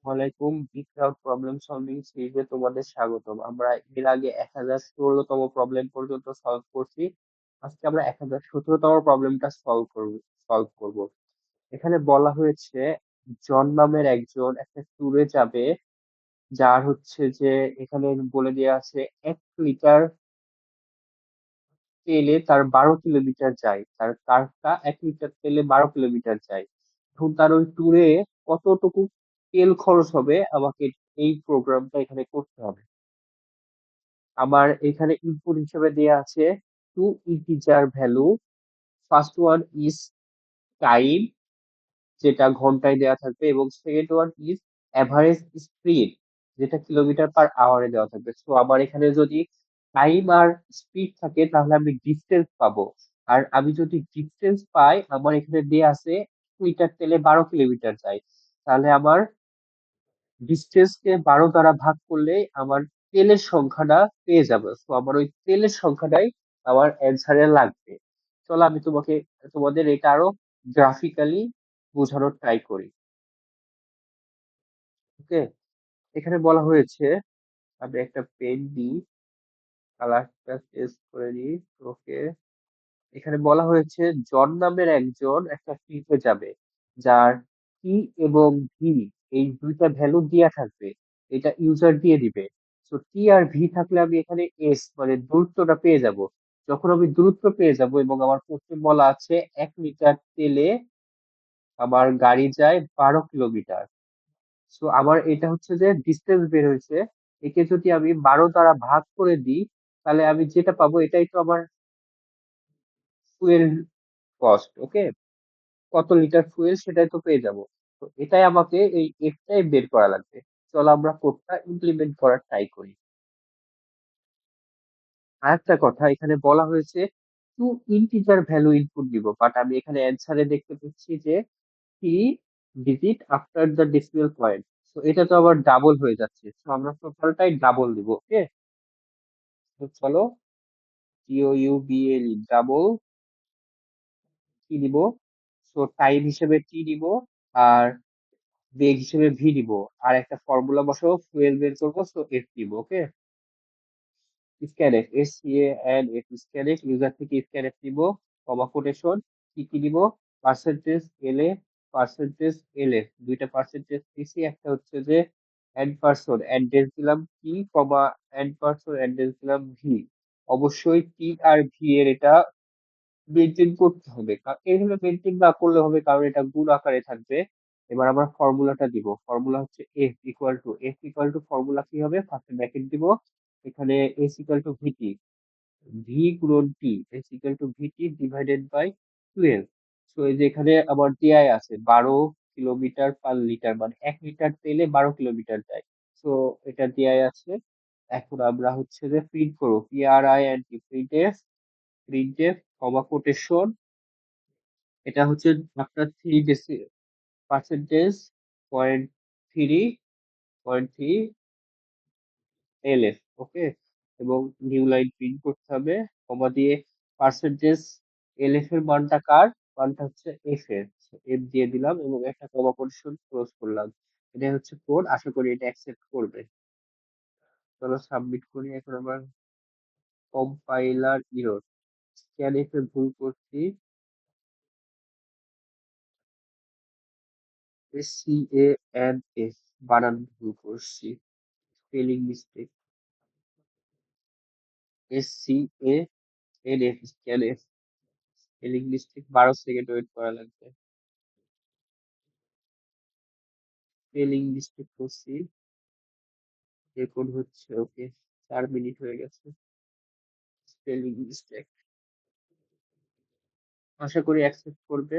ওয়ালাইকুম big crowd problem solving সিরিজে তোমাদের স্বাগতম। আমরা এর আগে 1016তম প্রবলেম পর্যন্ত সলভ করছি। আজকে আমরা 1017তম প্রবলেমটা সলভ করব। এখানে বলা হয়েছে জন নামের একজন একটা ট্যুরে যাবে, যার হচ্ছে যে এখানে বলে দেওয়া আছে 1 লিটার তেলে তার 12 কিলোমিটার যায়। তার কারটা 1 লিটার তেলে 12 কিলোমিটার যায়। এখন তার ওই ট্যুরে কতটুকু তেল খরচ হবে আমাকে এই প্রোগ্রামটা এখানে করতে হবে। আমার এখানে ইনপুট হিসেবে দেয়া আছে two integer value. First one is time, যেটা ঘন্টায় দেওয়া থাকবে, এবং second one is average speed, যেটা কিলোমিটার পার আওয়ারে দেওয়া থাকবে। সো আমার এখানে যদি টাইম আর স্পিড থাকে তাহলে আমি ডিস্টেন্স পাবো। আর আমি যদি ডিস্টেন্স পাই, আমার এখানে দেয়া আছে 1 লিটার তেলে 12 কিলোমিটার যায়, তাহলে আমার ডিস্টেন্স কে 12 দ্বারা ভাগ করলে আমার তেলের সংখ্যাটা পেয়ে যাবে। তো আমার ওই তেলের সংখ্যাটাই আমার অ্যান্সারে লাগবে। চলো আমি তোমাদের এটা আরো গ্রাফিক্যালি বোঝানোর ট্রাই করি। ওকে, এখানে বলা হয়েছে, আমি একটা পেন দিই, কালারটা চেঞ্জ করে দিই। ওকে, এখানে বলা হয়েছে জন নামের একজন একটা ট্রিপে যাবে, যার টি এবং ভি এই দুইটা ভ্যালু দেয়া থাকবে। এটা ইউজার দিয়ে দিবে। তো টি আর ভি থাকলে আমি এখানে এস মানে দূরত্বটা পেয়ে যাব। যখন আমি দূরত্ব পেয়ে যাব এবং আমার প্রশ্নে বলা আছে 1 লিটার তেলে আমার গাড়ি যায় 12 কিলোমিটার, সো আমার এটা হচ্ছে যে ডিস্টেন্স বের হয়েছে। একে যদি আমি 12 দ্বারা ভাগ করে দিই, তাহলে আমি যেটা পাবো এটাই তো আমার ফুয়েল কস্ট। ওকে, কত লিটার ফুয়েল সেটাই তো পেয়ে যাব। তো এটাই আমাকে এই এটাই বের করা লাগবে। চলো আমরা কোডটা ইমপ্লিমেন্ট করার ট্রাই করি। আরেকটা কথা, এখানে বলা হয়েছে টু ইন্টিজার ভ্যালু ইনপুট দিব, বাট আমি এখানে অ্যান্সারে দেখতে পাচ্ছি যে 3 digit after the decimal point. তো এটা তো আবার ডাবল হয়ে যাচ্ছে, তো আমরা টোটালটাই ডাবল দিব। ওকে, তো চলো TOUBLE ডাবল কি দিব, সো টাইম হিসেবে টি দিব, আর বেগ হিসেবে ভি দিব, আর একটা ফর্মুলা বসাবো, ফুয়েল বের করবো, সো এফ দিব। ওকে, স্ক্যানএফ, SCANF স্ক্যানএফ, ইউজার থেকে স্ক্যানএফ নিব, কমা কোটেশন, কি কি দিব, পার্সেন্টেজ এল এ, পার্সেন্টেজ এল এফ, দুইটা পার্সেন্টেজ দিছি। একটা হচ্ছে যে এন্ড পার্সন অ্যাড্রেস দিলাম কি, কমা এন্ড পার্সন অ্যাড্রেস দিলাম ভি। অবশ্যই টি আর ভি এর এটা মেনটেন করতে হবে, এইভাবে মেনটেন না করলে হবে, কারণ এটা গুণ আকারে থাকবে। এবার আমরা ফর্মুলাটা দিব। ফর্মুলা হচ্ছে এফ ইকুয়াল টু ফর্মুলা কি হবে, ফার্স্টে ব্র্যাকেট দিব, এখানে S equal to VT, V গুণন T, S equal to VT divided by 12। So এই যে এখানে আমার দেয়াই আছে 12 কিলোমিটার পার লিটার, মানে 1 লিটার তেলে 12 কিলোমিটার যায়। সো এটা দেয়াই আছে। এখন আমরা হচ্ছে যে প্রিন্ট করবো, PRINT, প্রিন্ট এফ কমা কোটেশন, এটা হচ্ছে আপনার 3 পার্সেন্টেজ পয়েন্ট থ্রি LF। ওকে, এবং নিউ লাইন প্রিন্ট করতে হবে, কমা দিয়ে পার্সেন্টেজ LF এর মানটা কার, মানটা হচ্ছে এফ এর, এফ দিয়ে দিলাম এবং একটা কমা কোটেশন ক্লোজ করলাম। এটা হচ্ছে কোড, আশা করি এটা অ্যাকসেপ্ট করবে। চলো সাবমিট করি। এখন আমার কম্পাইলার ইরর, স্ক্যানএফ এ ভুল করছি, SCANF বানান ভুল করছি, spelling mistake, SCANF scanf, spelling mistake. 12 second wait করা লাগবে। স্পেলিং মিস্টেক করছি, রেকর্ড হচ্ছে। ওকে, 4 মিনিট হয়ে গেছে। স্পেলিং মিস্টেক, আশা করি অ্যাকসেপ্ট করবে।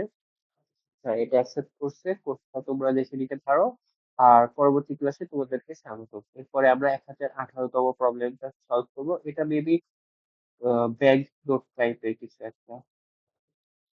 হ্যাঁ, এটা অ্যাকসেপ্ট করছে, কোডটা তোমরা দেখে নিতে পারো। আর পরবর্তী ক্লাসে তোমাদেরকে স্বাগত। এরপরে আমরা 1018তম প্রবলেমটা সলভ করবো। এটা মেবি ব্যাংক নোট টাইপের কিছু একটা।